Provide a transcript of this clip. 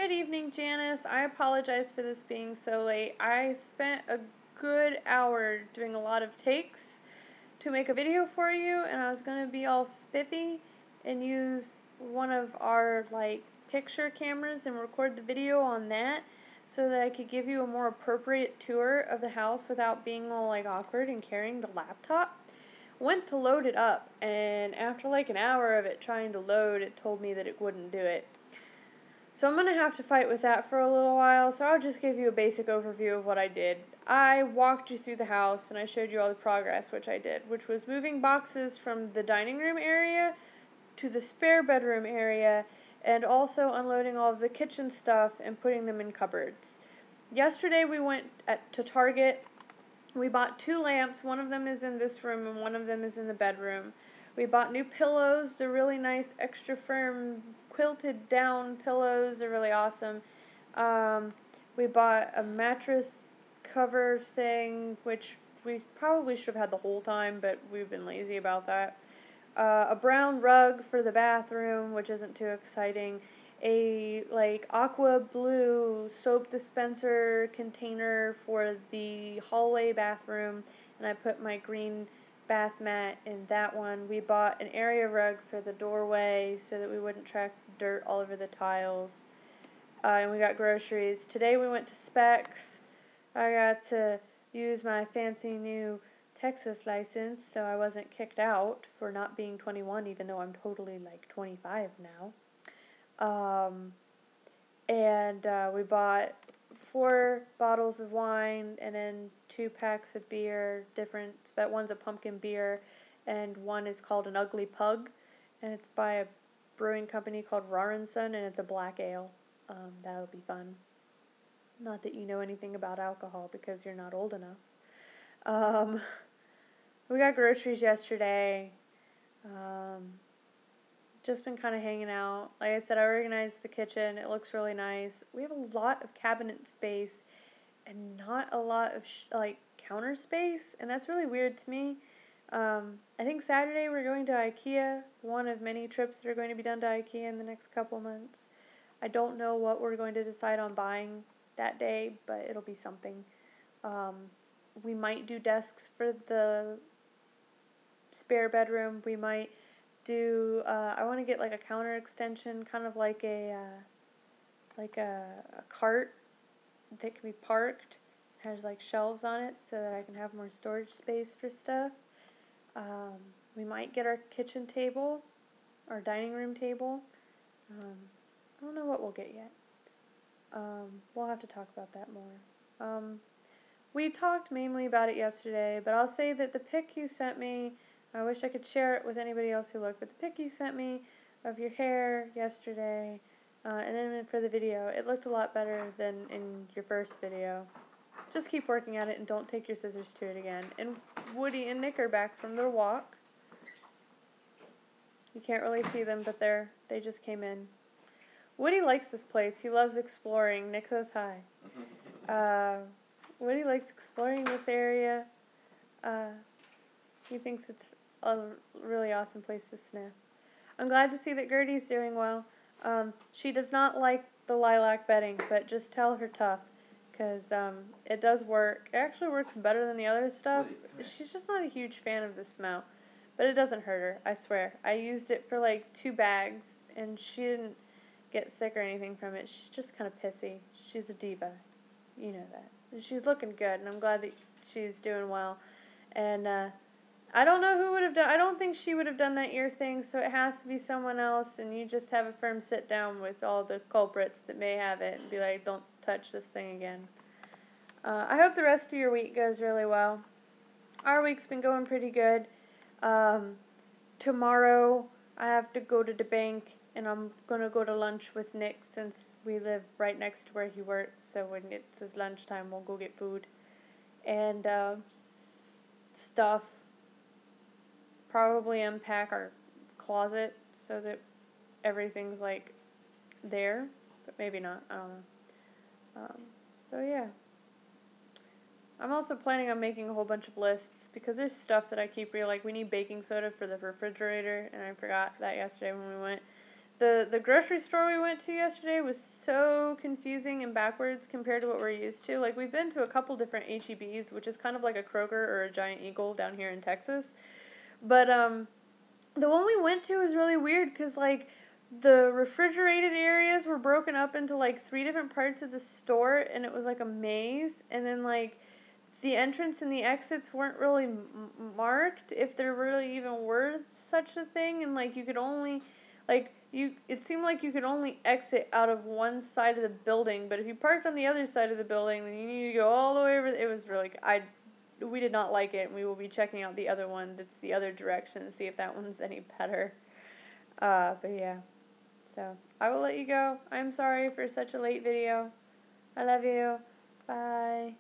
Good evening, Janice. I apologize for this being so late. I spent a good hour doing a lot of takes to make a video for you, and I was going to be all spiffy and use one of our picture cameras and record the video on that so that I could give you a more appropriate tour of the house without being all awkward and carrying the laptop. Went to load it up, and after an hour of it trying to load, it told me that it wouldn't do it. So I'm going to have to fight with that for a little while, so I'll just give you a basic overview of what I did. I walked you through the house and I showed you all the progress, which I did, which was moving boxes from the dining room area to the spare bedroom area, and also unloading all of the kitchen stuff and putting them in cupboards. Yesterday we went to Target. We bought 2 lamps. One of them is in this room and one of them is in the bedroom. We bought new pillows. They're really nice, extra firm, quilted down pillows. They're really awesome. We bought a mattress cover thing, which we probably should have had the whole time, but we've been lazy about that. A brown rug for the bathroom, which isn't too exciting. A aqua blue soap dispenser container for the hallway bathroom, and I put my green bath mat in that one. We bought an area rug for the doorway so that we wouldn't track dirt all over the tiles. And we got groceries. Today we went to Specs. I got to use my fancy new Texas license, so I wasn't kicked out for not being 21, even though I'm totally 25 now. We bought 4 bottles of wine and then 2 packs of beer, different, but one's a pumpkin beer and one is called an Ugly Pug, and it's by a brewing company called Rawlinson, and it's a black ale. That'll be fun. Not that you know anything about alcohol because you're not old enough. We got groceries yesterday. Just been kind of hanging out. Like I said, I organized the kitchen. It looks really nice. We have a lot of cabinet space and not a lot of counter space, and that's really weird to me. I think Saturday we're going to IKEA, one of many trips that are going to be done to IKEA in the next couple months. I don't know what we're going to decide on buying that day, but it'll be something. We might do desks for the spare bedroom. We might do, I want to get a counter extension, kind of like a cart that can be parked. It has shelves on it so that I can have more storage space for stuff. We might get our kitchen table, our dining room table. I don't know what we'll get yet. We'll have to talk about that more. We talked mainly about it yesterday, but I'll say that the pic you sent me, I wish I could share it with anybody else who looked, but the pic you sent me of your hair yesterday, and then for the video, it looked a lot better than in your first video. Just keep working at it and don't take your scissors to it again. And Woody and Nick are back from their walk. You can't really see them, but they just came in. Woody likes this place. He loves exploring. Nick says hi. Woody likes exploring this area. He thinks it's a really awesome place to sniff. I'm glad to see that Gertie's doing well. She does not like the lilac bedding, but just tell her tough, because it does work. It actually works better than the other stuff. She's just not a huge fan of the smell, but it doesn't hurt her, I swear. I used it for 2 bags, and she didn't get sick or anything from it. She's just kind of pissy. She's a diva. You know that. And she's looking good, and I'm glad that she's doing well. And I don't know who would have done, I don't think she would have done that ear thing, so it has to be someone else, and you just have a firm sit down with all the culprits that may have it and be like, don't touch this thing again. I hope the rest of your week goes really well. Our week's been going pretty good. Tomorrow I have to go to the bank, and I'm going to go to lunch with Nick since we live right next to where he works, so when it's his lunchtime we'll go get food and stuff. Probably unpack our closet so that everything's there, but maybe not, I don't know. So yeah. I'm also planning on making a whole bunch of lists because there's stuff that I keep we need baking soda for the refrigerator, and I forgot that yesterday when we went. The grocery store we went to yesterday was so confusing and backwards compared to what we're used to. Like, we've been to a couple different HEBs, which is kind of like a Kroger or a Giant Eagle down here in Texas. But the one we went to was really weird because, like, the refrigerated areas were broken up into, like, 3 different parts of the store, and it was like a maze. And then, like, the entrance and the exits weren't really marked, if there really even were such a thing. And, like, you could only, like, it seemed like you could only exit out of one side of the building, but if you parked on the other side of the building, then you needed to go all the way over. It was really, we did not like it, and we will be checking out the other one that's the other direction to see if that one's any better. But yeah. So, I will let you go. I'm sorry for such a late video. I love you. Bye.